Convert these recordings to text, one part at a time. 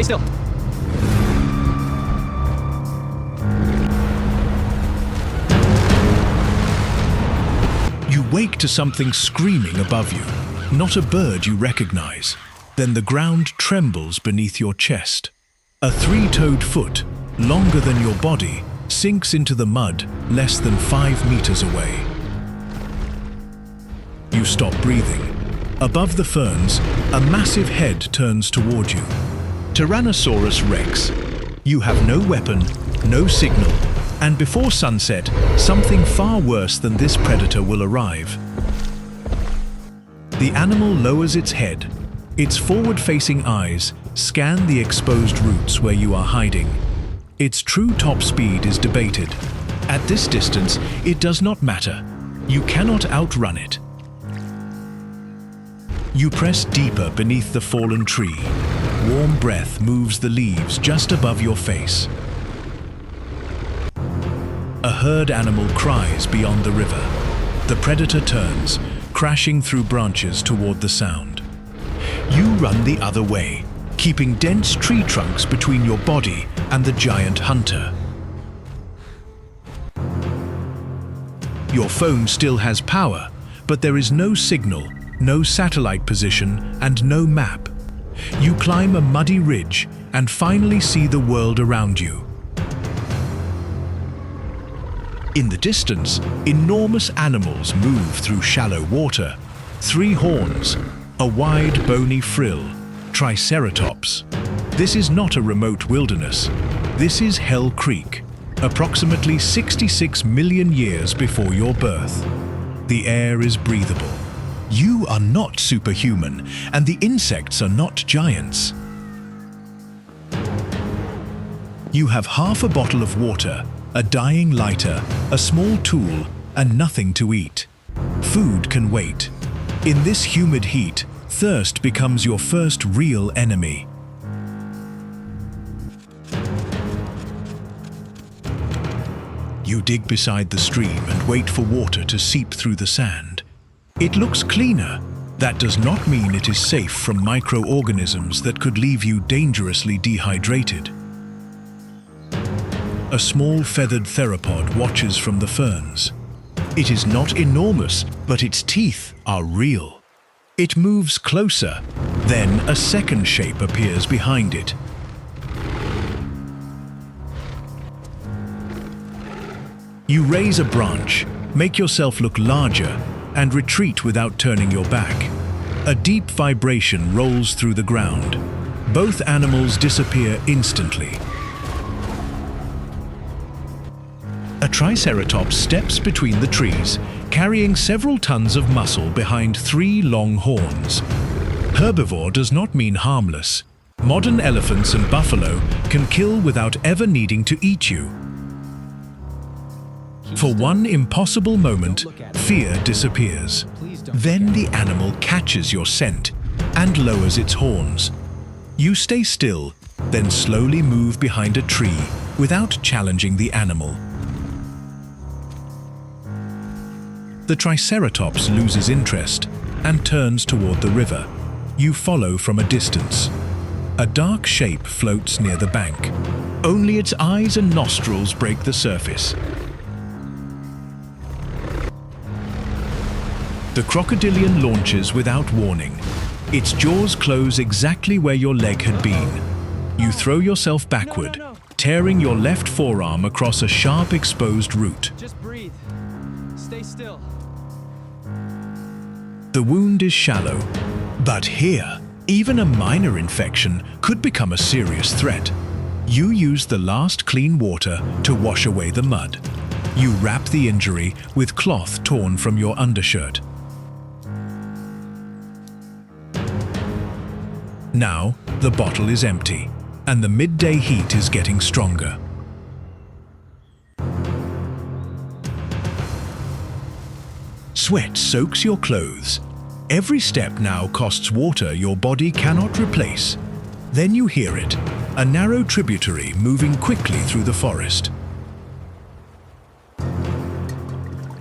Stay still. You wake to something screaming above you, not a bird you recognize. Then the ground trembles beneath your chest. A three-toed foot, longer than your body, sinks into the mud less than 5 meters away. You stop breathing. Above the ferns, a massive head turns toward you. Tyrannosaurus Rex. You have no weapon, no signal, and before sunset, something far worse than this predator will arrive. The animal lowers its head. Its forward-facing eyes scan the exposed roots where you are hiding. Its true top speed is debated. At this distance, it does not matter. You cannot outrun it. You press deeper beneath the fallen tree. Warm breath moves the leaves just above your face. A herd animal cries beyond the river. The predator turns, crashing through branches toward the sound. You run the other way, keeping dense tree trunks between your body and the giant hunter. Your phone still has power, but there is no signal, no satellite position, and no map. You climb a muddy ridge and finally see the world around you. In the distance, enormous animals move through shallow water. 3 horns, a wide bony frill, Triceratops. This is not a remote wilderness. This is Hell Creek, approximately 66 million years before your birth. The air is breathable. You are not superhuman, and the insects are not giants. You have half a bottle of water, a dying lighter, a small tool, and nothing to eat. Food can wait. In this humid heat, thirst becomes your first real enemy. You dig beside the stream and wait for water to seep through the sand. It looks cleaner. That does not mean it is safe from microorganisms that could leave you dangerously dehydrated. A small feathered theropod watches from the ferns. It is not enormous, but its teeth are real. It moves closer. Then a second shape appears behind it. You raise a branch, make yourself look larger, and retreat without turning your back. A deep vibration rolls through the ground. Both animals disappear instantly. A Triceratops steps between the trees, carrying several tons of muscle behind 3 long horns. Herbivore does not mean harmless. Modern elephants and buffalo can kill without ever needing to eat you. For one impossible moment, fear disappears. Then the animal catches your scent and lowers its horns. You stay still, then slowly move behind a tree without challenging the animal. The Triceratops loses interest and turns toward the river. You follow from a distance. A dark shape floats near the bank. Only its eyes and nostrils break the surface. The crocodilian launches without warning. Its jaws close exactly where your leg had been. You throw yourself backward, tearing your left forearm across a sharp exposed root. Just breathe. Stay still. The wound is shallow, but here, even a minor infection could become a serious threat. You use the last clean water to wash away the mud. You wrap the injury with cloth torn from your undershirt. Now, the bottle is empty, and the midday heat is getting stronger. Sweat soaks your clothes. Every step now costs water your body cannot replace. Then you hear it, a narrow tributary moving quickly through the forest.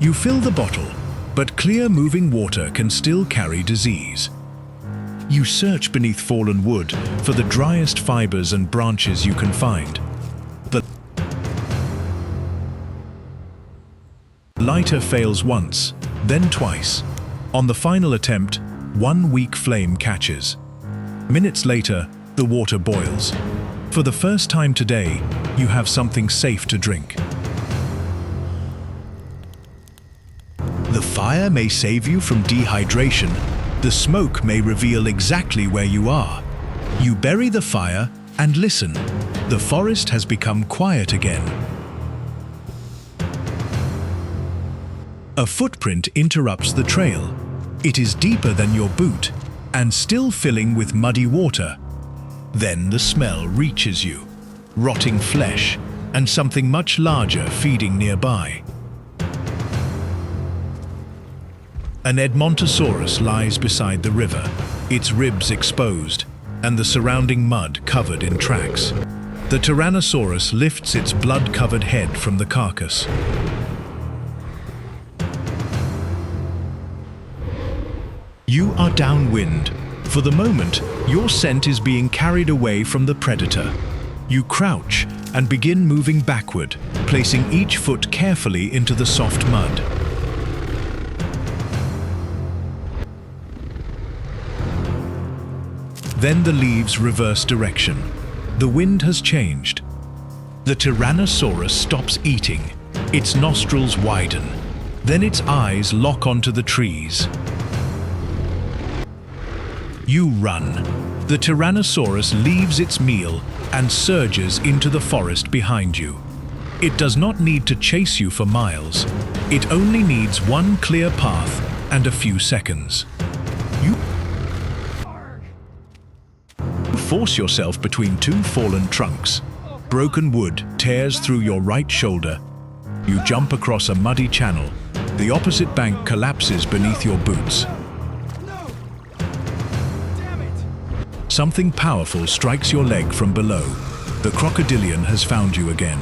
You fill the bottle, but clear moving water can still carry disease. You search beneath fallen wood for the driest fibers and branches you can find. The lighter fails once, then twice. On the final attempt, one weak flame catches. Minutes later, the water boils. For the first time today, you have something safe to drink. The fire may save you from dehydration. The smoke may reveal exactly where you are. You bury the fire and listen. The forest has become quiet again. A footprint interrupts the trail. It is deeper than your boot and still filling with muddy water. Then the smell reaches you. Rotting flesh and something much larger feeding nearby. An Edmontosaurus lies beside the river, its ribs exposed, and the surrounding mud covered in tracks. The Tyrannosaurus lifts its blood-covered head from the carcass. You are downwind. For the moment, your scent is being carried away from the predator. You crouch and begin moving backward, placing each foot carefully into the soft mud. Then the leaves reverse direction. The wind has changed. The Tyrannosaurus stops eating. Its nostrils widen. Then its eyes lock onto the trees. You run. The Tyrannosaurus leaves its meal and surges into the forest behind you. It does not need to chase you for miles. It only needs one clear path and a few seconds. You force yourself between two fallen trunks. Broken wood tears through your right shoulder. You jump across a muddy channel. The opposite bank collapses beneath your boots. Something powerful strikes your leg from below. The crocodilian has found you again.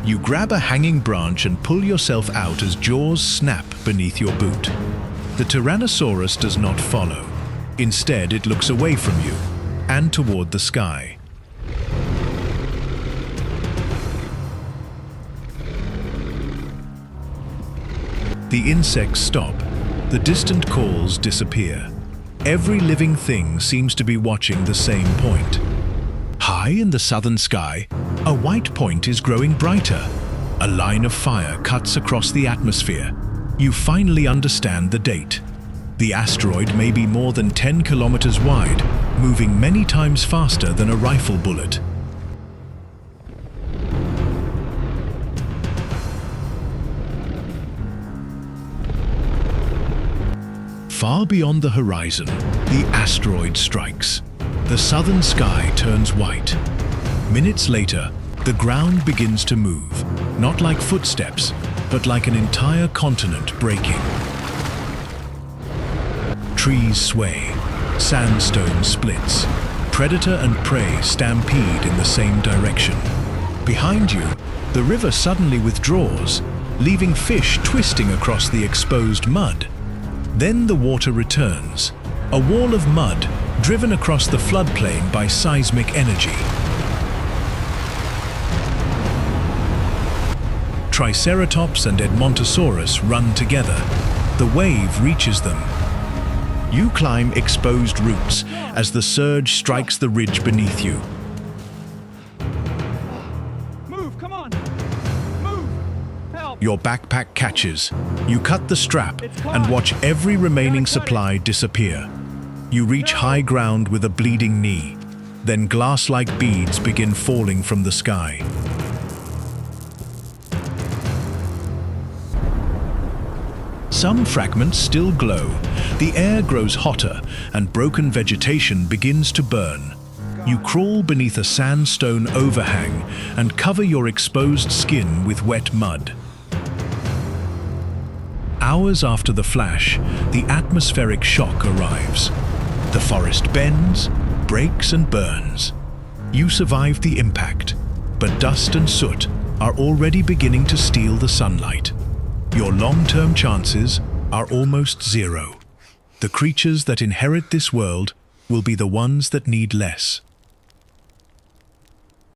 You grab a hanging branch and pull yourself out as jaws snap beneath your boot. The Tyrannosaurus does not follow. Instead, it looks away from you and toward the sky. The insects stop. The distant calls disappear. Every living thing seems to be watching the same point. High in the southern sky, a white point is growing brighter. A line of fire cuts across the atmosphere. You finally understand the date. The asteroid may be more than 10 kilometers wide, moving many times faster than a rifle bullet. Far beyond the horizon, the asteroid strikes. The southern sky turns white. Minutes later, the ground begins to move, not like footsteps, but like an entire continent breaking. Trees sway, sandstone splits. Predator and prey stampede in the same direction. Behind you, the river suddenly withdraws, leaving fish twisting across the exposed mud. Then the water returns, a wall of mud driven across the floodplain by seismic energy. Triceratops and Edmontosaurus run together. The wave reaches them. You climb exposed roots as the surge strikes the ridge beneath you. Move, come on! Move! Help! Your backpack catches. You cut the strap and watch every remaining supply disappear. You reach high ground with a bleeding knee. Then glass-like beads begin falling from the sky. Some fragments still glow. The air grows hotter and broken vegetation begins to burn. You crawl beneath a sandstone overhang and cover your exposed skin with wet mud. Hours after the flash, the atmospheric shock arrives. The forest bends, breaks and burns. You survived the impact, but dust and soot are already beginning to steal the sunlight. Your long-term chances are almost zero. The creatures that inherit this world will be the ones that need less.